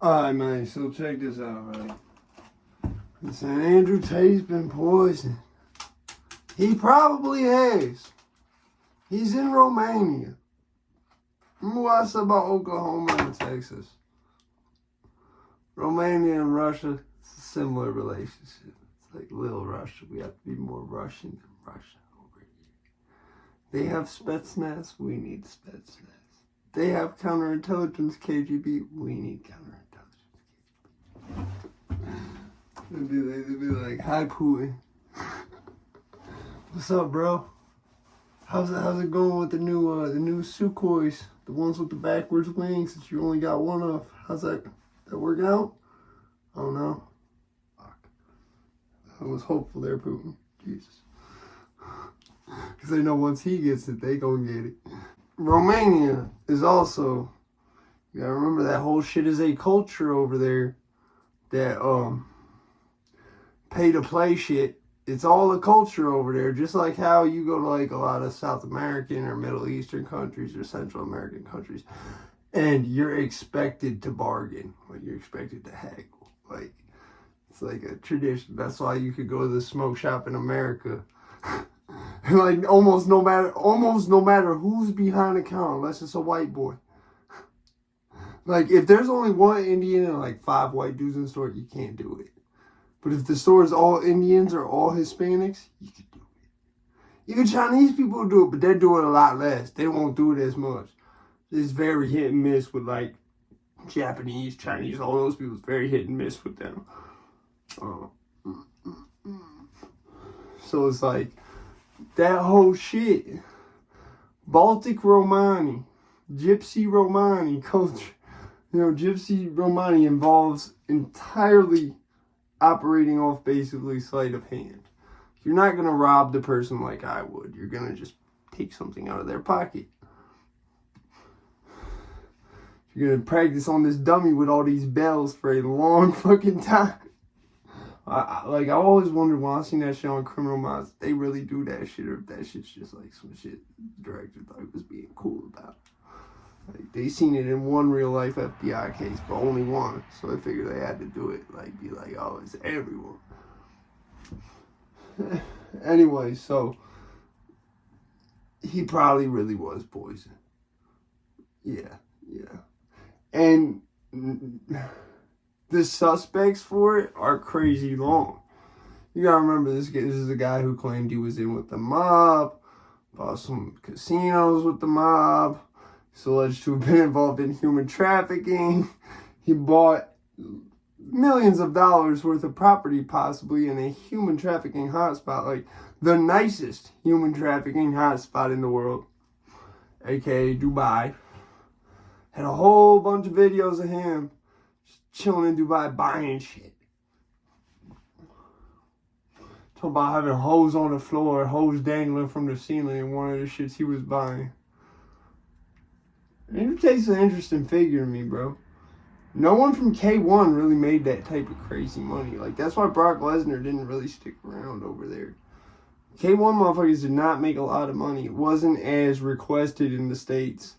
Alright, man, so check this out, right? This Andrew Tate's been poisoned. He probably has. He's in Romania. Remember what I said about Oklahoma and Texas? Romania and Russia, it's a similar relationship. It's like little Russia. We have to be more Russian than Russia over here. They have Spetsnaz, we need Spetsnaz. They have counterintelligence KGB, we need counterintelligence KGB. They'd be like, hi Putin. What's up, bro? How's it going with the new Sukhois, the ones with the backwards wings that you only got one of? How's that working out? I don't know. Fuck. I was hopeful there, Putin. Jesus. Because they know once he gets it, they gonna get it. Romania is also, you gotta remember that whole shit is a culture over there. That pay to play shit. It's all a culture over there, just like how you go to like a lot of South American or Middle Eastern countries or Central American countries, and you're expected to bargain, like you're expected to haggle. Like, it's like a tradition. That's why you could go to the smoke shop in America. Like almost no matter who's behind the counter, unless it's a white boy. Like if there's only one Indian and like 5 white dudes in the store, you can't do it. But if the store is all Indians or all Hispanics, you can do it. Even Chinese people do it, but they do it a lot less. They won't do it as much. It's very hit and miss with like Japanese, Chinese, all those people. It's very hit and miss with them. So it's like that whole shit. Baltic Romani, Gypsy Romani culture. You know, Gypsy Romani involves entirely operating off basically sleight of hand. You're not going to rob the person like I would. You're going to just take something out of their pocket. You're going to practice on this dummy with all these bells for a long fucking time. I always wondered when I seen that shit on Criminal Minds, they really do that shit, or if that shit's just like some shit the director thought he was being cool about. Like, they seen it in one real life FBI case, but only one. So they figured they had to do it. Like, be like, oh, it's everyone. Anyway, so he probably really was poisoned. Yeah. And the suspects for it are crazy long. You gotta remember, this is a guy who claimed he was in with the mob, bought some casinos with the mob. He's alleged to have been involved in human trafficking. He bought millions of dollars worth of property, possibly in a human trafficking hotspot, like the nicest human trafficking hotspot in the world, aka Dubai. Had a whole bunch of videos of him just chilling in Dubai buying shit. Talking about having hoes on the floor, hoes dangling from the ceiling in one of the shits he was buying. Andrew Tate's an interesting figure to me, bro. No one from K1 really made that type of crazy money. Like, that's why Brock Lesnar didn't really stick around over there. K1 motherfuckers did not make a lot of money. It wasn't as requested in the States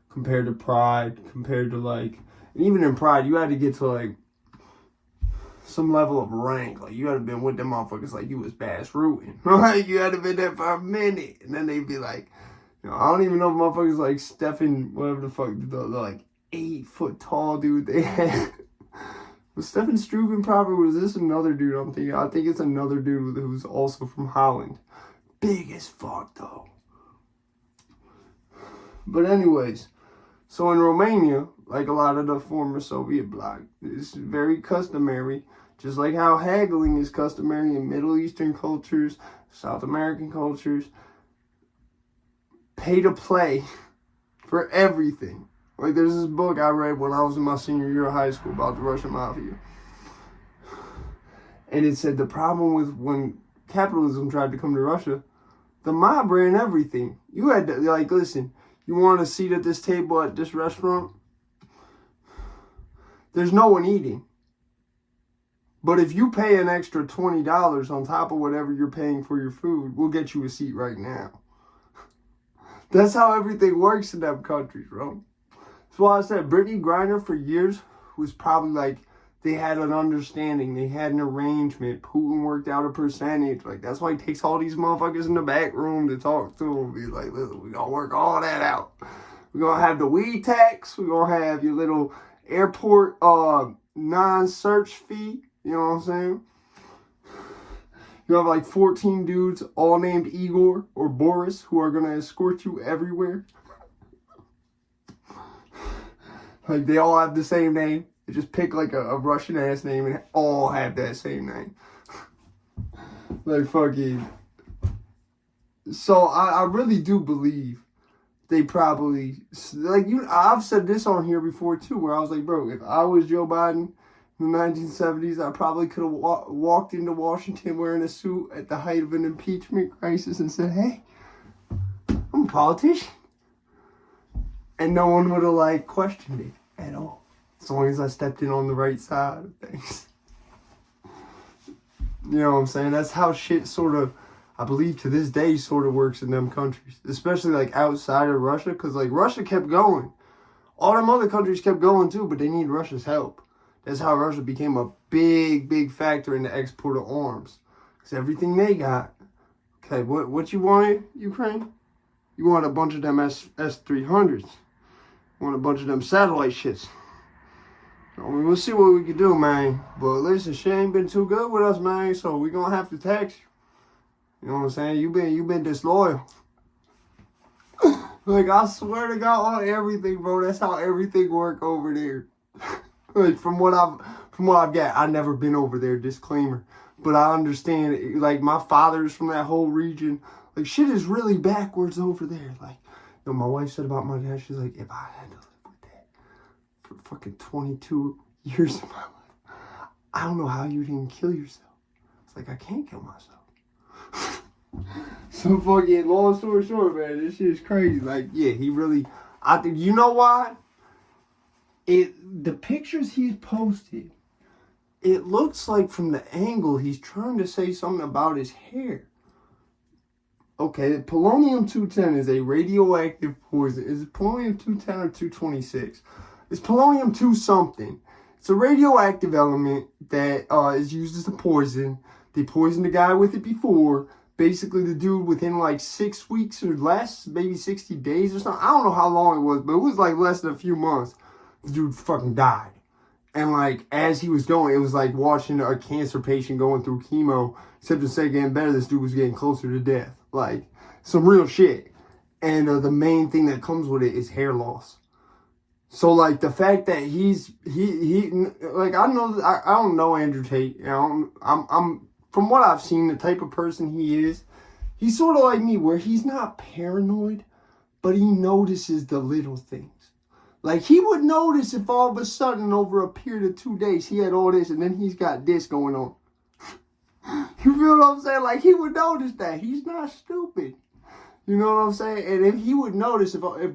compared to Pride, compared to, like... And even in Pride, you had to get to, like, some level of rank. Like, you had to been with them motherfuckers like you was Bass Rutten. Like, you had to been there for a minute. And then they'd be like... I don't even know if motherfuckers like Stefan, whatever the fuck, the like 8 foot tall dude they had. Was Stefan Struve proper? Was this another dude I'm thinking? I think it's another dude who's also from Holland. Big as fuck though. But anyways, so in Romania, like a lot of the former Soviet bloc, it's very customary, just like how haggling is customary in Middle Eastern cultures, South American cultures. Pay to play for everything. Like, there's this book I read when I was in my senior year of high school about the Russian mafia. And it said the problem with when capitalism tried to come to Russia, the mob ran everything. You had to, like, listen, you want a seat at this table at this restaurant? There's no one eating. But if you pay an extra $20 on top of whatever you're paying for your food, we'll get you a seat right now. That's how everything works in them countries, bro. That's why I said Brittany Griner for years was probably like, they had an understanding. They had an arrangement. Putin worked out a percentage. Like, that's why he takes all these motherfuckers in the back room to talk to them. Be like, listen, we gonna work all that out. We're gonna have the weed tax. We're gonna have your little airport non-search fee. You know what I'm saying? You have like 14 dudes, all named Igor or Boris, who are gonna escort you everywhere. Like, they all have the same name. They just pick like a Russian ass name and all have that same name. Like, fucking. So I really do believe they probably, like, I've said this on here before too, where I was like, bro, if I was Joe Biden in the 1970s, I probably could have walked into Washington wearing a suit at the height of an impeachment crisis and said, hey, I'm a politician. And no one would have, like, questioned it at all. As long as I stepped in on the right side of things. You know what I'm saying? That's how shit sort of, I believe to this day, sort of works in them countries. Especially, like, outside of Russia. Because, like, Russia kept going. All them other countries kept going, too. But they need Russia's help. That's how Russia became a big, big factor in the export of arms. Because everything they got. Okay, what you wanted, Ukraine? You want a bunch of them S-300s. You want a bunch of them satellite shits. I mean, we'll see what we can do, man. But listen, shit ain't been too good with us, man. So we gonna have to tax you. You know what I'm saying? You been disloyal. Like, I swear to God on everything, bro. That's how everything work over there. Like, from what I've got, I've never been over there. Disclaimer. But I understand. Like, my father's from that whole region. Like, shit is really backwards over there. Like, you know, my wife said about my dad. She's like, if I had to live with that for fucking 22 years of my life, I don't know how you didn't kill yourself. It's like, I can't kill myself. So fucking long story short, man, this shit is crazy. Like, yeah, he really, I think, you know why? The pictures he's posted, it looks like from the angle he's trying to say something about his hair. Okay, polonium-210 is a radioactive poison. Is it polonium-210 or 226? It's polonium-2 something. It's a radioactive element that is used as a poison. They poisoned a guy with it before. Basically, the dude within like 6 weeks or less, maybe 60 days or something. I don't know how long it was, but it was like less than a few months. The dude fucking died. And like, as he was going, it was like watching a cancer patient going through chemo. Except instead of getting better, this dude was getting closer to death. Like, some real shit. And the main thing that comes with it is hair loss. So, like, the fact that he like, I don't know Andrew Tate. You know, I'm from what I've seen, the type of person he is, he's sort of like me, where he's not paranoid, but he notices the little things. Like, he would notice if all of a sudden, over a period of 2 days, he had all this, and then he's got this going on. You feel what I'm saying? Like, he would notice that. He's not stupid. You know what I'm saying? And if he would notice, if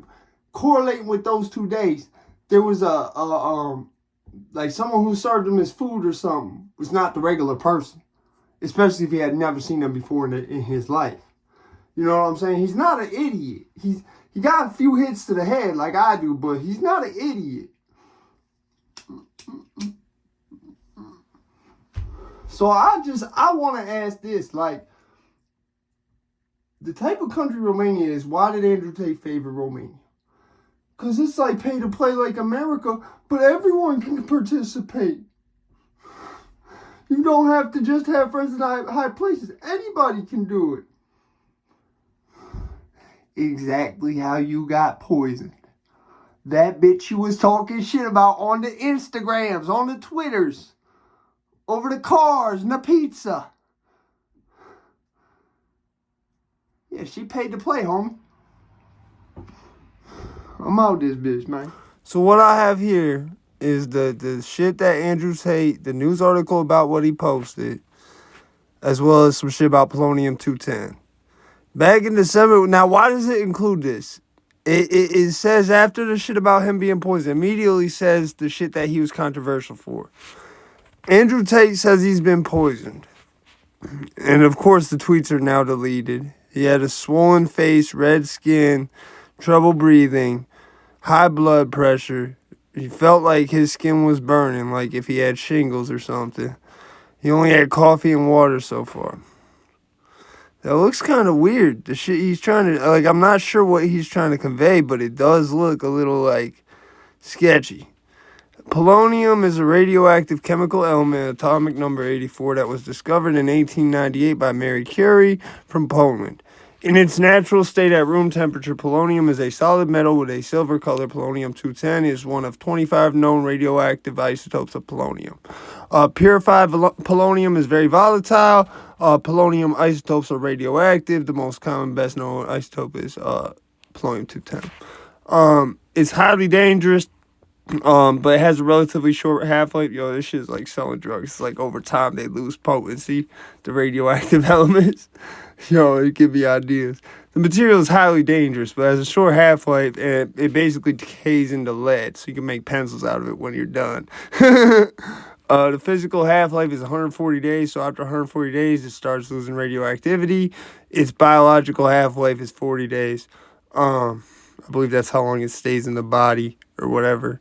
correlating with those 2 days, there was like someone who served him his food or something was not the regular person. Especially if he had never seen them before in his life. You know what I'm saying? He's not an idiot. He got a few hits to the head like I do, but he's not an idiot. So I want to ask this, like, the type of country Romania is, why did Andrew Tate favor Romania? Because it's like pay to play like America, but everyone can participate. You don't have to just have friends in high places. Anybody can do it. Exactly how you got poisoned. That bitch you was talking shit about on the Instagrams, on the Twitters, over the cars and the pizza. Yeah, she paid to play, homie. I'm out this bitch, man. So what I have here is the shit that Andrew Tate, the news article about what he posted, as well as some shit about polonium-210. Back in December, now why does it include this? It says after the shit about him being poisoned, immediately says the shit that he was controversial for. Andrew Tate says he's been poisoned. And of course the tweets are now deleted. He had a swollen face, red skin, trouble breathing, high blood pressure, He felt like his skin was burning, like if he had shingles or something. He only had coffee and water so far. That looks kind of weird. The shit he's trying to, like, I'm not sure what he's trying to convey, but it does look a little, like, sketchy. Polonium is a radioactive chemical element, atomic number 84, that was discovered in 1898 by Marie Curie from Poland. In its natural state at room temperature, polonium is a solid metal with a silver color. Polonium-210 is one of 25 known radioactive isotopes of polonium. Purified polonium is very volatile. Polonium isotopes are radioactive. The most common, best known isotope is polonium-210. It's highly dangerous. But it has a relatively short half-life. Yo, this shit is like selling drugs. It's like over time they lose potency, the radioactive elements. Yo, it give me ideas. The material is highly dangerous, but has a short half-life, and it basically decays into lead, so you can make pencils out of it when you're done. The physical half-life is 140 days, so after 140 days, it starts losing radioactivity. Its biological half-life is 40 days. I believe that's how long it stays in the body or whatever.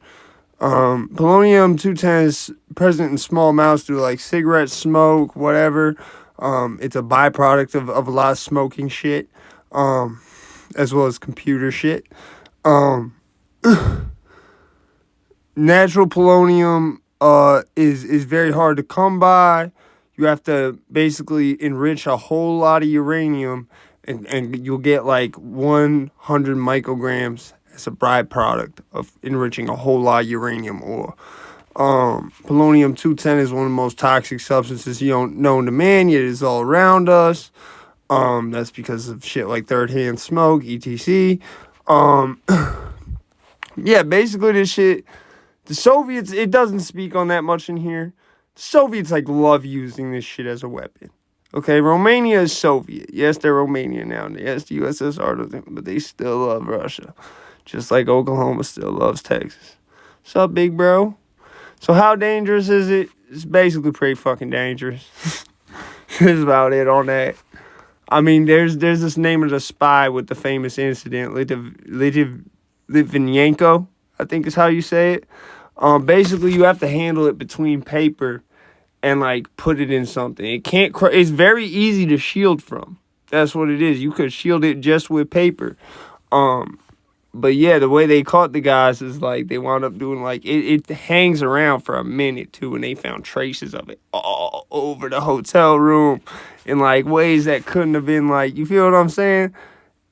Polonium-210 is present in small amounts through like cigarette smoke, whatever. It's a byproduct of a lot of smoking shit, as well as computer shit. Natural polonium is very hard to come by. You have to basically enrich a whole lot of uranium, and you'll get like 100 micrograms as a byproduct of enriching a whole lot of uranium ore. Polonium-210 is one of the most toxic substances known to man, yet it is all around us. That's because of shit like third-hand smoke, etc. Yeah, basically this shit, the Soviets, it doesn't speak on that much in here. The Soviets, like, love using this shit as a weapon. Okay, Romania is Soviet. Yes, they're Romania now. Yes, the USSR, but they still love Russia. Just like Oklahoma still loves Texas. What's up, big bro? So how dangerous is it? It's basically pretty fucking dangerous. That's about it on that. I mean, there's this name of the spy with the famous incident, Litvinenko, I think is how you say it. Basically, you have to handle it between paper and like put it in something. It can't. It's very easy to shield from. That's what it is. You could shield it just with paper. But yeah, the way they caught the guys is like they wound up doing like it hangs around for a minute too, and they found traces of it all over the hotel room in like ways that couldn't have been like, you feel what I'm saying?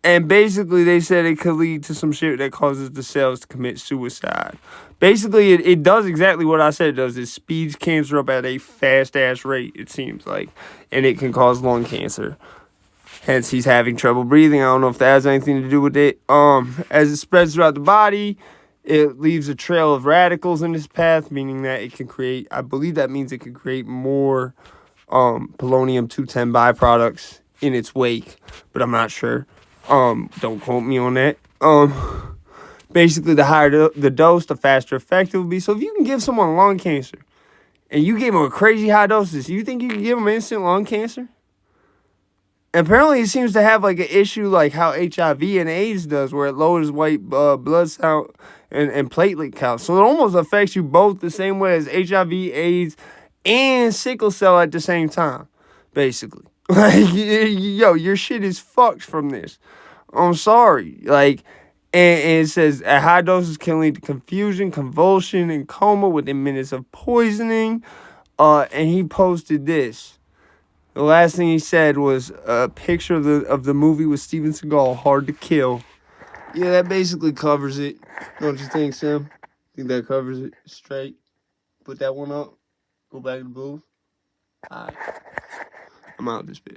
And basically they said it could lead to some shit that causes the cells to commit suicide. Basically, it does exactly what I said it does. It speeds cancer up at a fast-ass rate, it seems like. And it can cause lung cancer. Hence, he's having trouble breathing. I don't know if that has anything to do with it. As it spreads throughout the body, it leaves a trail of radicals in its path, meaning that it can create, I believe that means it can create more polonium-210 byproducts in its wake. But I'm not sure. Don't quote me on that. Basically, the higher the dose, the faster effect it will be. So if you can give someone lung cancer, and you give them a crazy high dosage, you think you can give them instant lung cancer? And apparently, it seems to have like an issue like how HIV and AIDS does, where it lowers white blood cell and platelet count. So it almost affects you both the same way as HIV, AIDS, and sickle cell at the same time, basically. Like, yo, your shit is fucked from this. I'm sorry. Like, and it says at high doses can lead to confusion, convulsion, and coma within minutes of poisoning. And he posted this. The last thing he said was a picture of the movie with Steven Seagal, Hard to Kill. Yeah, that basically covers it. Don't you think, Sam? Think that covers it straight? Put that one up. Go back to the booth. All right. I'm out of this bitch.